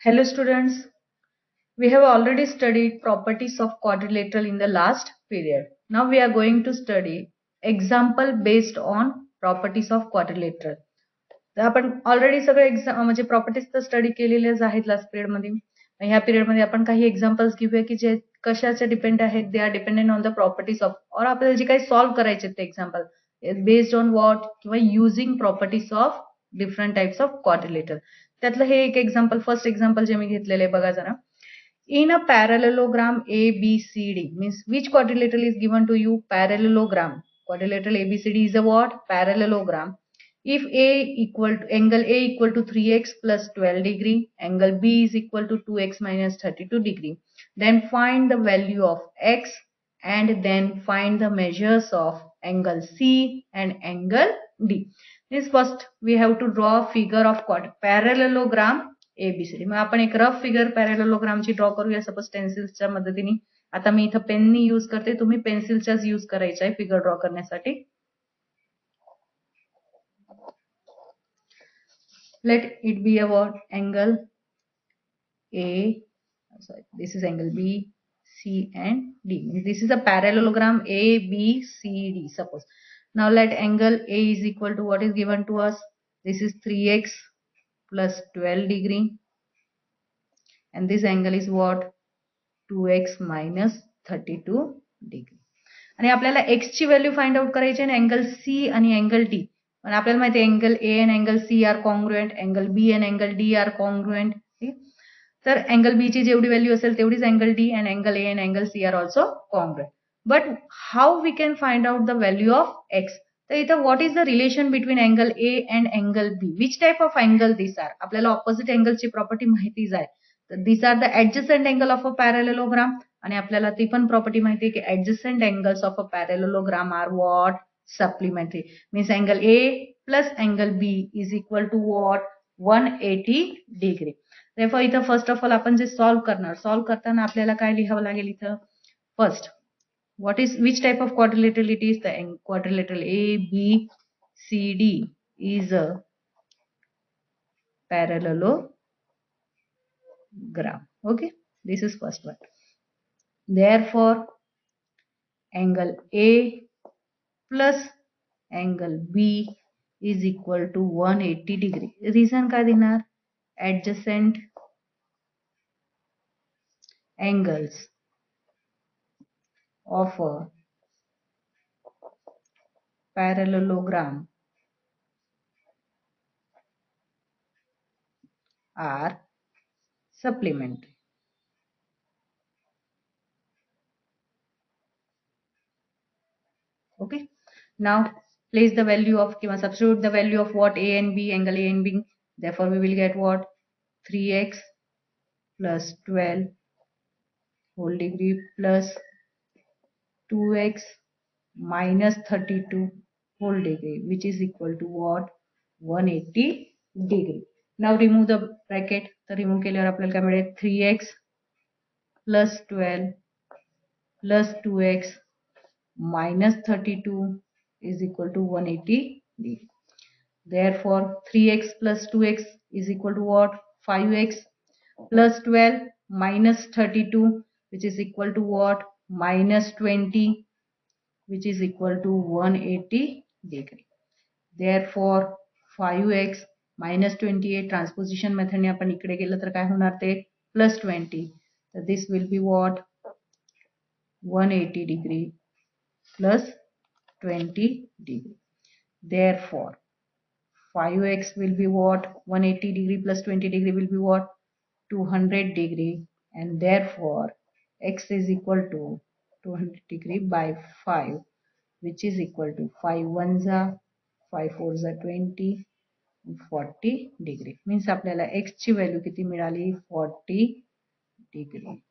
Hello students, we have already studied properties of quadrilateral in the last period. Now we are going to study example based on properties of quadrilateral. तर आपण already सगळे म्हणजे properties तर study केलेल्याच आहेत last period मध्ये. ह्या period मध्ये आपण काही एक्झाम्पल्स घेऊया की जे कशाचे डिपेंड आहेत. They are dependent on the properties of और आपल्याला जे काही सॉल्व्ह करायचे ते एक्झाम्पल बेस्ड ऑन व्हॉट किंवा using properties of different types of quadrilateral. त्यातलं हे एक एक्झाम्पल फर्स्ट एक्झाम्पल जे मी घेतलेलं आहे बघा जरा. In a parallelogram ABCD means which quadrilateral is given to you? Parallelogram. Quadrilateral ABCD is a what? Parallelogram. If angle A equal to 3x plus 12 degree, angle B is equal to 2x minus 32 degree, then find the value of x and then find the measures of angle C and angle D. This first we have to draw a figure of parallelogram ABCD. मग आपण एक rough figure पॅरेललोग्रामची draw करूया suppose पेन्सिल्सच्या मदतीने. आता मी इथं पेननी use करते, तुम्ही पेन्सिलच्याच use करायचा आहे फिगर ड्रॉ करण्यासाठी. Let it be a what? Angle A, sorry, this is angle B, C and D. This is a parallelogram A, B, C, D suppose. Now let angle A is equal to what is given to us? This is 3x plus 12 degree. And this angle is what? 2x minus 32 degree. आणि आपल्याला x ची value find out करायची आहे angle C आणि angle D. पण आपल्याला माहिती आहे अँगल A आणि angle C are congruent, angle B आणि अँगल D आर कॉन्ग्रुएंट. तर अँगल B ची जेवढी व्हॅल्यू असेल तेवढीच अँगल D आणि अँगल A आणि angle C are also congruent. But how we can find out the value of x? तर इथं what is the relation between angle A and angle B? Which type of angle this are? आपल्याला opposite अँगलची property माहितीच आहे. These are the adjacent angle of a parallelogram. आणि आपल्याला ती पण प्रॉपर्टी माहिती आहे की adjacent angles of a parallelogram are what? Supplementary. Means angle A plus angle B is equal to what? 180 degree. Therefore इथं फर्स्ट ऑफ ऑल आपण जे सॉल्व्ह करताना आपल्याला काय लिहावं लागेल इथं? First, what is which type of quadrilateral it is? The quadrilateral ABCD is a parallelogram. Okay, this is first one. Therefore angle A plus angle B is equal to 180 degree. Reason काय देणार? Adjacent angles of a parallelogram are supplementary. Okay, now place the value of substitute the value of what? A and B, angle A and B. Therefore we will get what? 3x plus 12 whole degree plus 2x minus 32 whole degree, which is equal to what? 180 degree. Now remove the bracket. तर remove केल्यावर आपल्याला काय मिळेल? 3x plus 12 plus 2x minus 32 is equal to 180 degree. Therefore 3x plus 2x is equal to what? 5x plus 12 minus 32, which is equal to what? Minus 20, which is equal to 180 degree. Therefore 5x minus 28 transposition method ने आपण इकडे गेलं तर काय होणार ते? plus 20. So this will be what? 180 degree plus 20 degree. Therefore 5x will be what? 180 degree plus 20 degree will be what? 200 degree. And therefore x is equal to 200 degree by 5, which is equal to 5 1s are 5 4s are 20, 40 degree. Means आपल्याला x ची value किती मिळाली? 40 degree.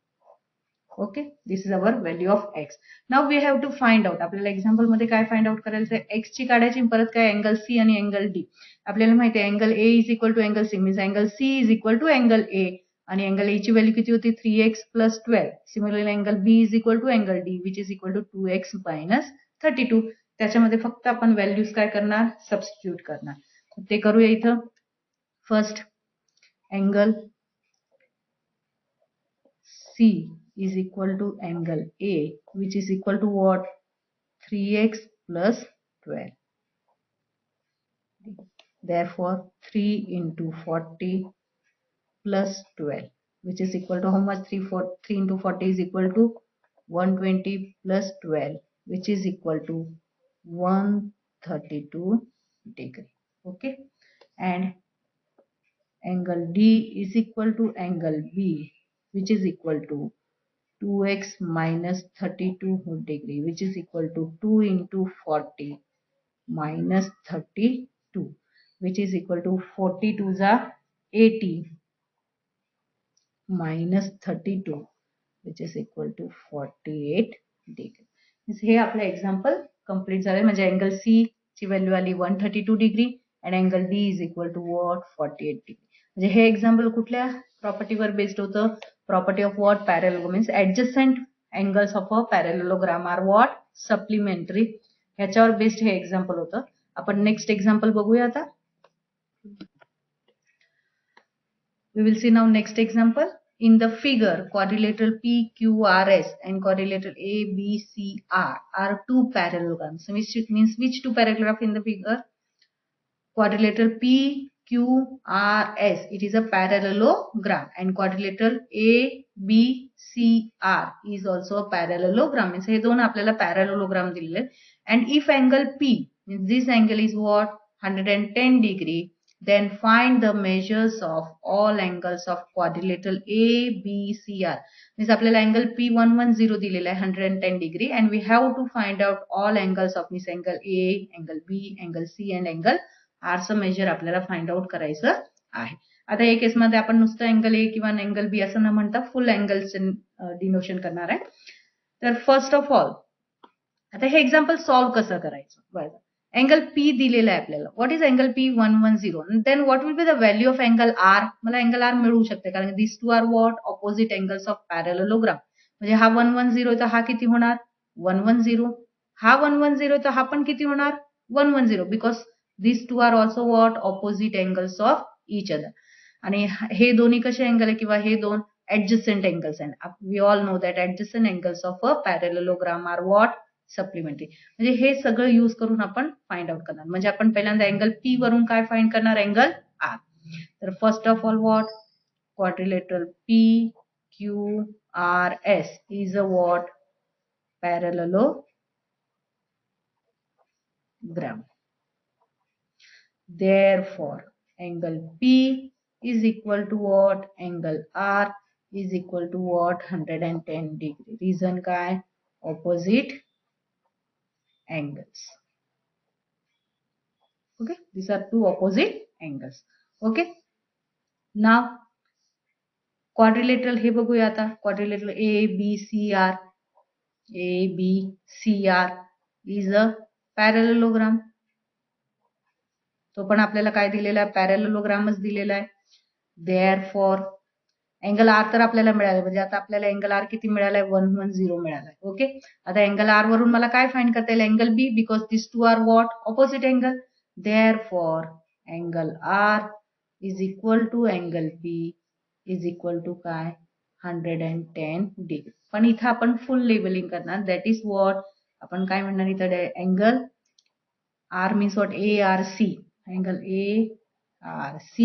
Okay, this is our value of x. Now we have to find out. आपल्याला example मध्ये काय find out करायचं आहे? x ची काढायची, परत काय? अँगल C आणि अँगल D. आपल्याला माहिती आहे angle A is equal to angle C, means angle C is equal to angle A. आणि अँगल A ची व्हॅल्यू किती होती? 3x plus 12. Similarly angle B is equal to angle D, which is equal to 2x minus 32. त्याच्यामध्ये फक्त आपण values काय करणार? Substitute करणार. ते करूया इथं. First angle C is equal to angle A, which is equal to what? 3x plus 12. Therefore, 3 into 40 plus 12, which is equal to how much? 3 into 40 is equal to 120 plus 12, which is equal to 132 degree. Okay, and angle D is equal to angle B, which is equal to 2x minus 32 whole degree, which is equal to 2 into 40 minus 32, which is equal to 42 is 80 minus 32, which is equal to 48 degree. हे आपलं example complete झालंय. म्हणजे angle C ची value आली 132 degree आणि angle D is equal to what 48 degree. म्हणजे हे example कुठल्या प्रॉपर्टीवर बेस्ड होतं? Property of what? Parallel means adjacent angles of a parallelogram are what? Supplementary. ह्याच्यावर बेस्ड हे एक्झाम्पल होतं. आपण नेक्स्ट एक्झाम्पल बघूया आता. We will see now next example. In the figure, quadrilateral PQRS and quadrilateral ABCR are two parallelograms. So which means which two parallelograms in the figure? Quadrilateral PQRS, it is a parallelogram, and quadrilateral ABCR is also a parallelogram. Means हे दोन आपल्याला parallelogram दिलेले. And if angle P, means this angle is what? 110 degree. Then find the measures of all angles of quadrilateral ABCR. Means आपल्याला angle P110 दिलेला आहे 110 degree, and we have to find out all angles of this angle A, angle B, angle C and angle R चं major आपल्याला find out करायचं आहे. आता या केसमध्ये आपण नुसतं अँगल ए किंवा अँगल बी असं न म्हणता फुल अँगलचं डिनोशन करणार आहे. तर फर्स्ट ऑफ ऑल आता हे एक्झाम्पल सॉल्व्ह कसं करायचं? बघा, अँगल पी दिलेला आहे आपल्याला. What is angle P? 110. Then what will be the value of angle R? मला अँगल आर मिळू शकते कारण this two are what? Opposite angles of parallelogram. म्हणजे हा 110 तर हा किती होणार? 110. हा 110 तर हा पण किती होणार? 110, because these two are also what? Opposite angles of each other. आणि हे दोन्ही कसे अँगल आहे किंवा हे दोन adjacent angles आहेत. We all know that adjacent angles of a parallelogram are what? Supplementary. म्हणजे हे सगळं यूज करून आपण फाइंड आउट करणार. म्हणजे आपण पहिल्यांदा अँगल पी वरून काय फाइंड करणार? Angle R. तर first of all what? Quadrilateral P Q R S is a what? Parallelogram. Therefore, angle P is equal to what? Angle R is equal to what? 110 degree. Reason काय? Opposite angles. Okay, these are two opposite angles. Okay, now quadrilateral हे बघूया आता. Quadrilateral ABCR. ABCR is a parallelogram. तो पण आपल्याला काय दिलेला आहे? पॅरॅललोग्रामच दिलेला आहे. देअरफॉर अँगल आर तर आपल्याला मिळालं. म्हणजे आता आपल्याला अँगल आर किती मिळालाय? 110 मिळालाय. ओके, आता अँगल आर वरून मला काय फाइंड करता येईल? Angle B, because this two are what? Opposite angle. Therefore angle R is equal to angle B is equal to काय? 110 डिग्री. पण इथं आपण फुल लेबलिंग करणार. That is what? आपण काय म्हणणार इथं? Angle R means what? ARC. Angle ARC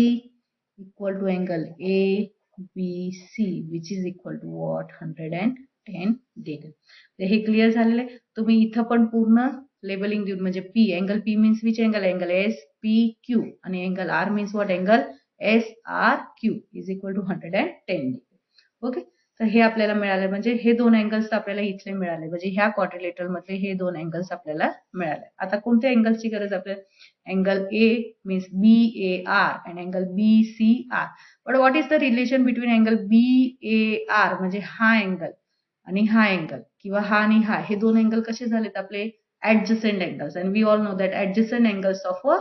equal to angle ABC, which is equal to what? 110 degree. तर हे क्लिअर झालेलं आहे. तुम्ही इथं पण पूर्ण लेबलिंग देऊन म्हणजे P, angle P means which angle? अँगल SPQ आणि angle R means what? Angle SRQ is equal to 110 degree. Okay, तर हे आपल्याला मिळाले. म्हणजे हे दोन अँगल्स आपल्याला इथले मिळाले. म्हणजे ह्या क्वाड्रिलेटरल मधले हे दोन अँगल्स आपल्याला मिळाले. आता कोणत्या अँगलची गरज आपल्याला? Angle A means BAR and angle BCR. But what is the relation between angle BAR म्हणजे हा अँगल आणि हा अँगल किंवा हा आणि हा, हे दोन अँगल कसे झालेत आपले? Adjacent angles. And we all know that adjacent angles of a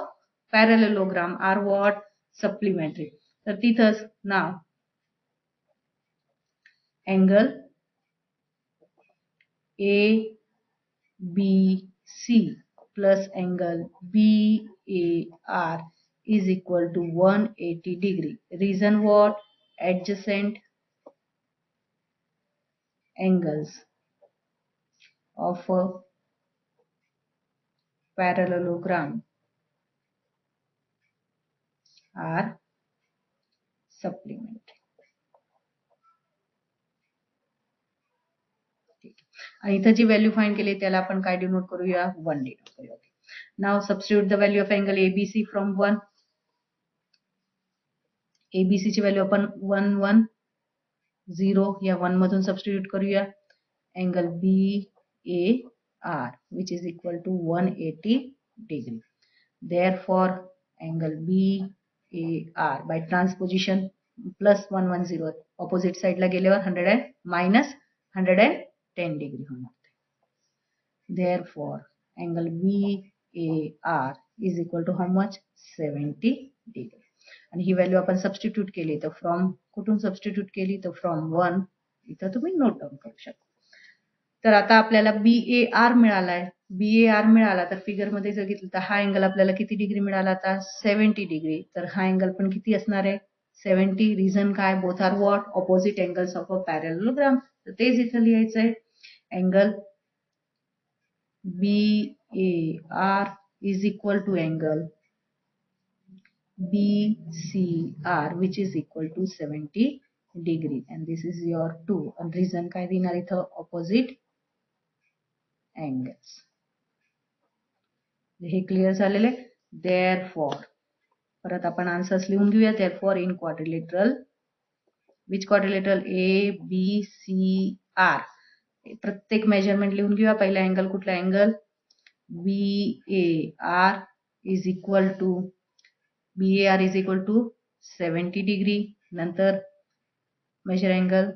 parallelogram are what? Supplementary. तर तिथंच नाव angle ABC plus angle BAR is equal to 180 degree. Reason what? Adjacent angles of a parallelogram are supplementary. आणि इथं जी value find केली त्याला आपण काय denote करूया 1 denote करूया. Now substitute the value of angle ABC from 1. ABC ची value आपण 1 1 0 या 1 मधून सबस्टिट्यूट करूया. Angle BAR which is equal to 180 degree. Therefore angle BAR by transposition plus 110 opposite side ला गेल्यावर 100 minus 110 degree होणार. Therefore angle BAR is equal to how much 70 degree. आणि ही value आपण सबस्टिट्यूट केली तर फ्रॉम कुठून सबस्टिट्यूट केली तर फ्रॉम 1 इथं तुम्ही नोट डाऊन करू शकता. तर आता आपल्याला BAR मिळालाय. BAR मिळाला तर फिगर मध्ये जर घेतलं तर हा अँगल आपल्याला किती डिग्री मिळाला आता 70 डिग्री. तर हा अँगल पण किती असणार आहे 70. रिझन काय both are what opposite angles of a parallelogram. तर तेच इथं लिहायचं आहे. Angle BAR is equal to angle BCR which is equal to 70 degree and this is your 2. and reason काय देणार इथं opposite angles. हे क्लियर झालेले. Therefore परत आपण आन्सर्स लिहून घेऊया. Therefore in quadrilateral which quadrilateral ABCR प्रत्येक मेजरमेंट लिहून घेऊया. पहिला अँगल कुठला angle BAR is equal to 70 degree. नंतर measure angle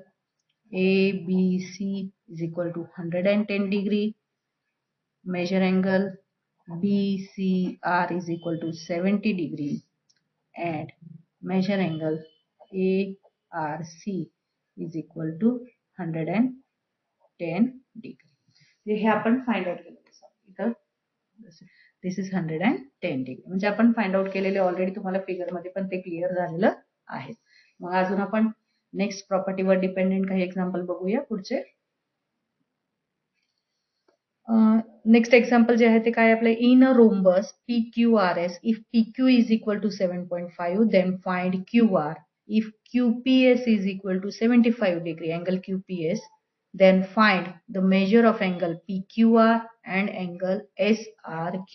ABC is equal to 110 degree. measure angle BCR is equal to 70 degree and measure angle ARC is equal to 110 degree. हे आपण find out केलं. दिस is 110 degree म्हणजे आपण find out केलेले already तुम्हाला figure मध्ये पण ते क्लिअर झालेलं आहे. मग अजून आपण नेक्स्ट प्रॉपर्टीवर डिपेंडेंट काही एक्झाम्पल बघूया पुढचे. नेक्स्ट एक्झाम्पल जे आहे ते काय आपले in a rhombus PQRS if PQ is equal to 7.5 then find QR. If QPS is equal to 75 degree angle QPS then find the measure of angle PQR and angle SRQ.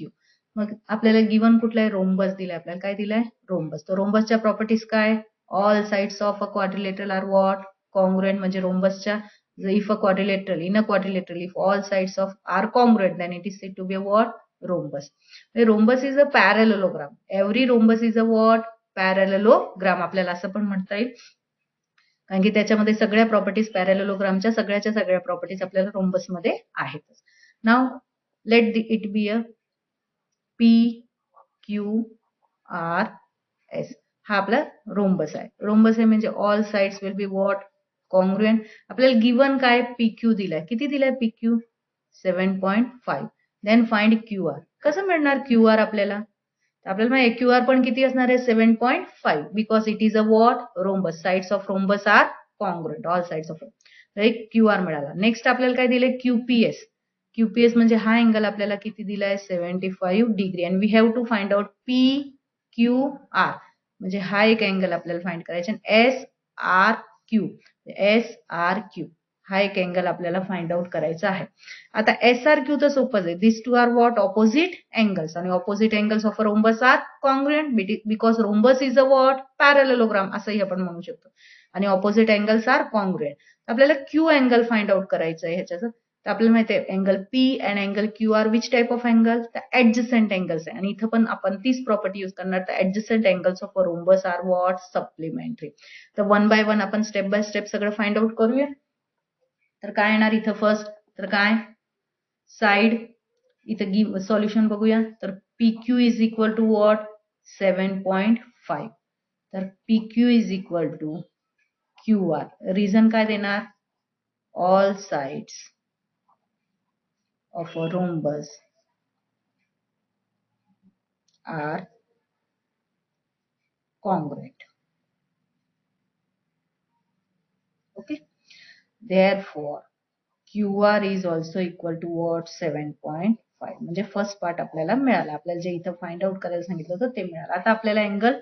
मग आपल्याला given कुठला rhombus दिलाय आपल्याला काय दिलाय rhombus. तर रोम्बसच्या properties काय all sides of a quadrilateral are what congruent. म्हणजे रोम्बसच्या if a quadrilateral in a quadrilateral if all sides of are congruent then it is said to be a what rhombus. The rhombus is a parallelogram. Every rhombus is a what parallelogram. आपल्याला असं पण म्हणता येईल कारण की त्याच्यामध्ये सगळ्या properties पॅरॅलेलोग्रामच्या सगळ्या प्रॉपर्टीज आपल्याला रोम्बस मध्ये आहेत. Now let it be a PQRS. हा आपला रोम्बस आहे. रोम्बस आहे म्हणजे all sides will be what congruent. आपल्याला गिवन काय PQ दिलाय किती दिलाय PQ 7.5. Then find QR. कसं मिळणार QR आपल्याला आपल्याला माहिती QR पण किती असणार आहे 7.5 because it is a what rhombus. Sides of rhombus are congruent all sides of. तर एक QR मिळाला. नेक्स्ट आपल्याला काय दिले QPS. QPS म्हणजे हा अँगल आपल्याला किती दिलाय 75 degree and we have to find out PQR म्हणजे हा एक अँगल आपल्याला फाइंड करायचा. SRQ हा एक अँगल आपल्याला फाइंड आउट करायचा आहे. आता SRQ तर सोपंच आहे. This two are what opposite angles आणि opposite angles of a rhombus are congruent because rhombus is a what parallelogram असंही आपण म्हणू शकतो आणि ऑपोजिट अँगल्स आर कॉन्ग्रुएंट. आपल्याला Q अँगल फाइंड आउट करायचं आहे ह्याच्याचं. तर आपल्याला माहिती आहे angle P and angle QR which type of angle तर ऍडजस्टंट अँगल्स आहे आणि इथं पण आपण तीच प्रॉपर्टी यूज करणार. तर adjacent angles of a rhombus are what supplementary. तर वन बाय वन आपण स्टेप बाय स्टेप सगळं फाइंड आउट करूया. तर काय येणार इथं फर्स्ट तर काय साइड इथं सॉल्युशन बघूया. तर PQ is equal to what 7.5. तर PQ is equal to QR. Reason काय देणार all sides of a rhombus are congruent. Okay. Therefore, QR is also equal to what 7.5. म्हणजे फर्स्ट पार्ट आपल्याला मिळाला. आपल्याला जे इथं फाइंड आउट करायला सांगितलं होतं ते मिळालं. आता आपल्याला angle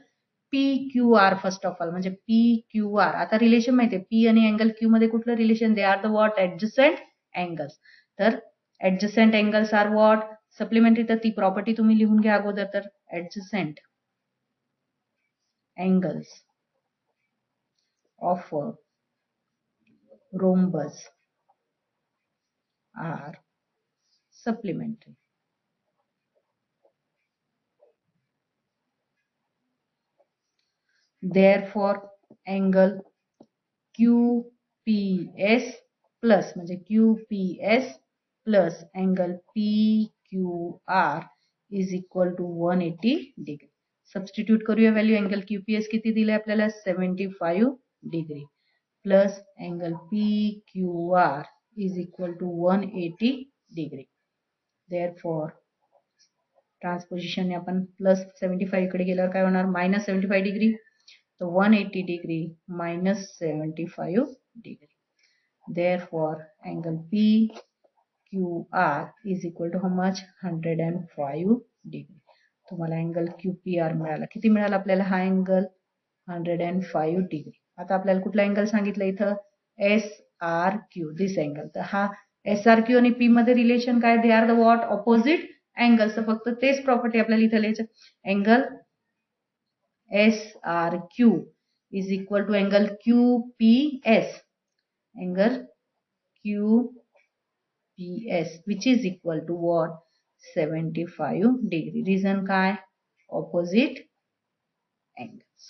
PQR first of all म्हणजे PQR. आता रिलेशन माहिती आहे P आणि अँगल Q मध्ये कुठलं relation? They are the what adjacent angles. तर adjacent angles are what supplementary. तर ती प्रॉपर्टी तुम्ही लिहून घ्या अगोदर. तर adjacent angles of rhombus are supplementary. Therefore angle QPS plus म्हणजे QPS plus angle PQR is equal to 180 degree. Substitute करूया व्हॅल्यू. अँगल QPS किती दिले आपल्याला 75 degree plus angle PQR is equal to 180 degree. Therefore ट्रान्सपोजिशन ने आपण plus 75 इकडे गेल्यावर काय होणार मायनस 75 डिग्री. तो 180 degree minus 75 degree. Therefore, angle PQR is equal to how much? 105 degree. तुम्हाला अँगल QPR मिळाला. किती मिळाला आपल्याला हा अँगल? 105 डिग्री. आता आपल्याला कुठला अँगल सांगितलं इथं? SRQ, दिस अँगल. तर हा SRQ आणि P मध्ये रिलेशन काय? दे are the what opposite angles. तर फक्त तेच प्रॉपर्टी आपल्याला इथं लिहायचं. Angle SRQ is equal to angle QPS. Angle QPS which is equal to what? 75 degree. Reason काय? Opposite angles.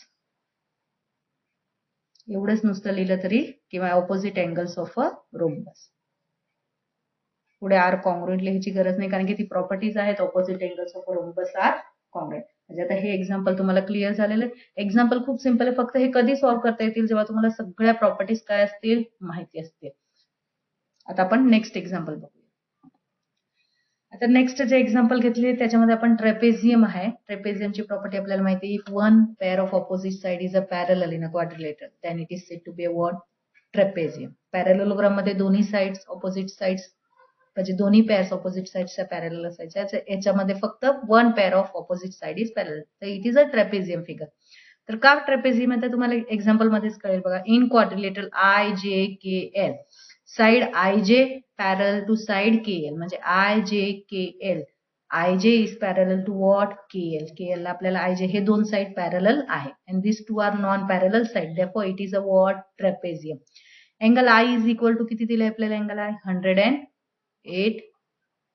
एवढंच नुसतं लिहिलं तरी किंवा opposite angles of a rhombus. पुढे आर कॉन्ग्रुएंट लिहायची गरज नाही कारण की ती प्रॉपर्टीज आहेत. Opposite angles of a rhombus are congruent. म्हणजे आता हे एक्झाम्पल तुम्हाला क्लिअर झालेलं आहे. एक्झाम्पल खूप सिंपल आहे. फक्त हे कधी सॉल्व्ह करता येतील जेव्हा तुम्हाला सगळ्या प्रॉपर्टीज काय असतील माहिती असतील. आता आपण नेक्स्ट एक्झाम्पल बघूया. आता नेक्स्ट जे एक्झाम्पल घेतले त्याच्यामध्ये आपण ट्रेपेझियम आहे. ट्रेपेझियमची प्रॉपर्टी आपल्याला माहिती आहे. If one pair of opposite side is a parallel in a quadrilateral then it is said to be a what trapezium. Parallelogram मध्ये दोन्ही साइड्स ऑपोजिट साइड्स म्हणजे दोन्ही पेअर्स ऑपोजिट साइड्सच्या पॅरलल असायच्या. याच्यामध्ये फक्त one pair of opposite side is parallel. तर it is a trapezium figure. तर का ट्रेपेझियम आहे तुम्हाला एक्झाम्पल मध्येच कळेल बघा. In quadrilateral IJKL side IJ parallel to side KL म्हणजे IJKL. IJ is parallel to what KL. KL ला आपल्याला IJ हे दोन साइड पॅरलल आहे and these two are non parallel side. Therefore it is a what trapezium. Angle I is equal to किती दिले आपल्याला angle I 108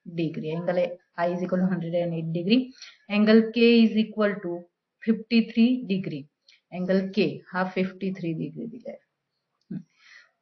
degree. Angle I is equal to 108 degree. Angle K is equal to 53 degree. Angle K हा 53 degree दिला आहे.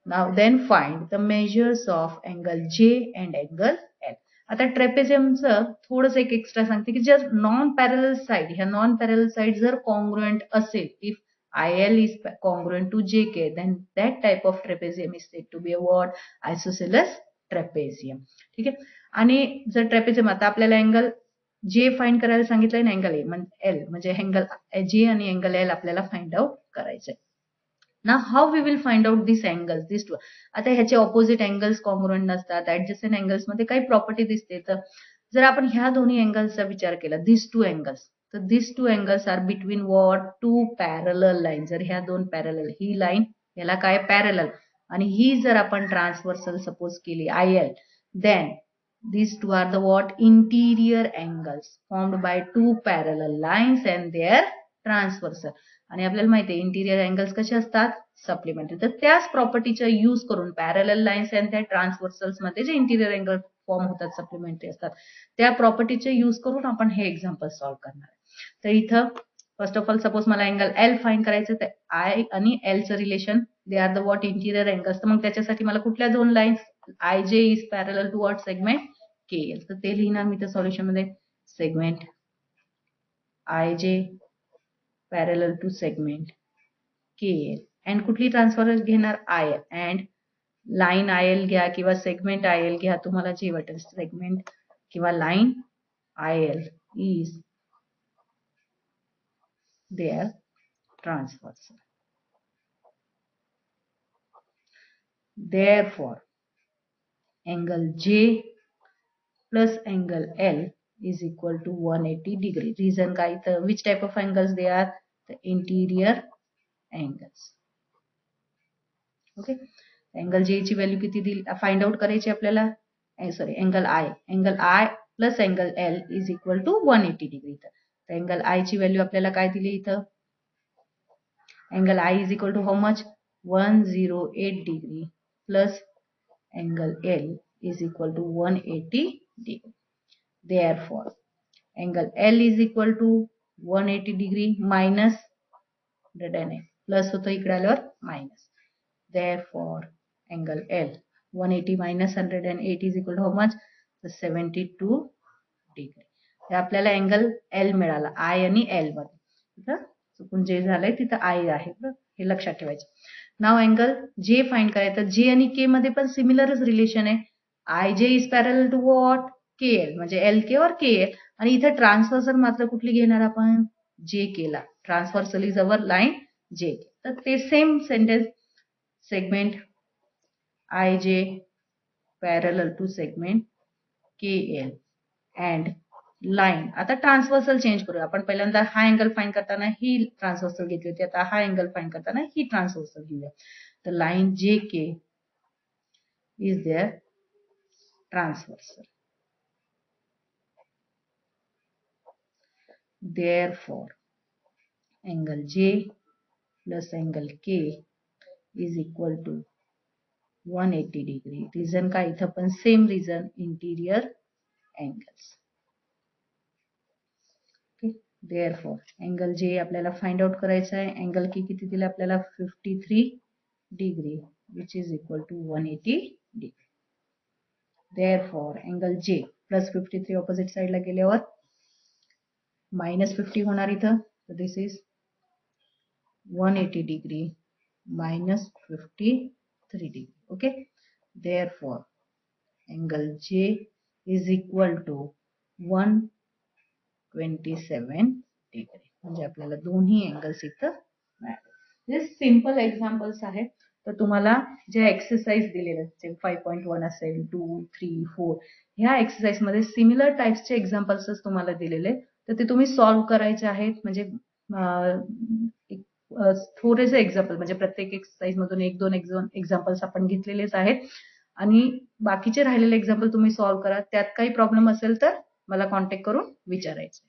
Now then find the measures of angle J and angle L. आता ट्रेपेझियमचं थोडंसं एक extra सांगते की जर नॉन पॅरलल साइड ह्या नॉन पॅरलल साइड जर कॉन्ग्रुएंट असेल, if IL is congruent to JK, then that type of trapezium is said to be a what? Isosceles trapezium. ठीक आहे. आणि जर ट्रेपेझियम आता आपल्याला अँगल जे फाइंड करायला सांगितलंय ना अँगल L म्हणजे अँगल J आणि अँगल L आपल्याला फाइंड आउट करायचंय. ना how we will find out this angles this two. आता ह्याचे ऑपोजिट अँगल्स कॉन्ग्रुएंट नसतात. ऍडजस्टंट अँगल्स मध्ये काही प्रॉपर्टी दिसते. तर जर आपण ह्या दोन्ही अँगल्सचा विचार केला दिस टू अँगल्स तर this two angles are between what two parallel line. जर ह्या दोन पॅरलल ही लाईन याला काय पॅरलल आणि ही जर आपण ट्रान्सव्हर्सल सपोज केली IL then these two are the what interior angles formed by two parallel lines and their transversal. आणि आपल्याला माहिती आहे इंटिरियर अँगल्स कसे असतात सप्लिमेंटरी. तर त्याच प्रॉपर्टीचा यूज करून पॅरलल लाईन्स अँड त्या ट्रान्सव्हर्सल्स मध्ये जे इंटिरियर अँगल फॉर्म होतात सप्लिमेंटरी असतात त्या प्रॉपर्टीचे यूज करून आपण हे एक्झाम्पल सॉल्व्ह करणार आहे. तर इथं फर्स्ट ऑफ ऑल सपोज मला अँगल L फाइंड करायचं तर I आणि L चं relation they are the what interior angles. तर मग त्याच्यासाठी मला कुठल्या दोन lines IJ is parallel to what segment KL. तर ते लिहिणार मी त्या सॉल्युशन मध्ये segment IJ parallel to segment KL and कुठली ट्रान्सफर घेणार IL अँड लाईन IL घ्या किंवा सेगमेंट IL घ्या तुम्हाला जे वाटेल. सेगमेंट किंवा line IL is their transversal. Therefore angle J plus angle L is equal to 180 degree. Reason काय तर which type of angles they are? The interior angles. Okay, angle J ची value किती दिली फाइंड आउट करायची आपल्याला, sorry angle I plus angle L is equal to 180 degree. तर angle I ची value आपल्याला काय दिली इथं, angle I is equal to how much 108 degree plus angle L is equal to 180 degree. Therefore angle L is equal to 180 degree minus 108 plus होतं इकडे आल्यावर minus. Therefore angle L 180 minus 108 is equal to how much? 72 degree. हे आपल्याला angle L मिळाला I आणि L मध्ये. चुकून जे झालंय तिथं I आहे, हे लक्षात ठेवायचं. नाव अँगल J फाइंड करायचं. J आणि K मध्ये पण सिमिलरच रिलेशन आहे. IJ is parallel to what? KL म्हणजे LK और KL. आणि इथे ट्रान्सव्हर्सल मात्र कुठली घेणार आपण? JK ला. Transversal is our line JK. तर ते same sentence, segment IJ parallel to segment KL and line. आता ट्रान्सव्हर्सल चेंज करूया आपण. पहिल्यांदा हा अँगल फाइंड करताना ही ट्रान्सव्हर्सल घेतली होती, आता हा अँगल फाइंड करताना ही ट्रान्सव्हर्सल घेऊया. तर line JK is their transversal. Therefore angle J plus angle K is equal to 180 degree. Reason काय इथं पण same reason, interior angles. Okay. Therefore angle J आपल्याला फाइंड आउट करायचा आहे. angle K किती दिला आपल्याला 53 degree which is equal to 180 degree. Therefore angle J plus 53 opposite side ला गेल्यावर -50 होणार इथं. So this is 180 degree minus 53 degree. Okay. Therefore angle J is equal to 127 degree. म्हणजे आपल्याला दोन्ही अँगल्स इथं मिळाले. हे सिंपल एक्झाम्पल्स आहेत. तर तुम्हाला जे एक्सरसाइज दिलेले असतील 5.1 असेल 2, 3, 4 ह्या एक्सरसाइज मध्ये सिमिलर टाइप्सचे एक्झाम्पल्स तुम्हाला दिलेले, तर ते तुम्ही सॉल्व्ह करायचे आहेत. म्हणजे थोडेसे एक्झाम्पल म्हणजे प्रत्येक एक्सरसाइज मधून 1-2 एक्झाम्पल्स आपण घेतलेलेच आहेत आणि बाकीचे राहिलेले एक्झाम्पल तुम्ही सॉल्व्ह करा. त्यात काही प्रॉब्लेम असेल तर मला कॉन्टॅक्ट करून विचारायचं.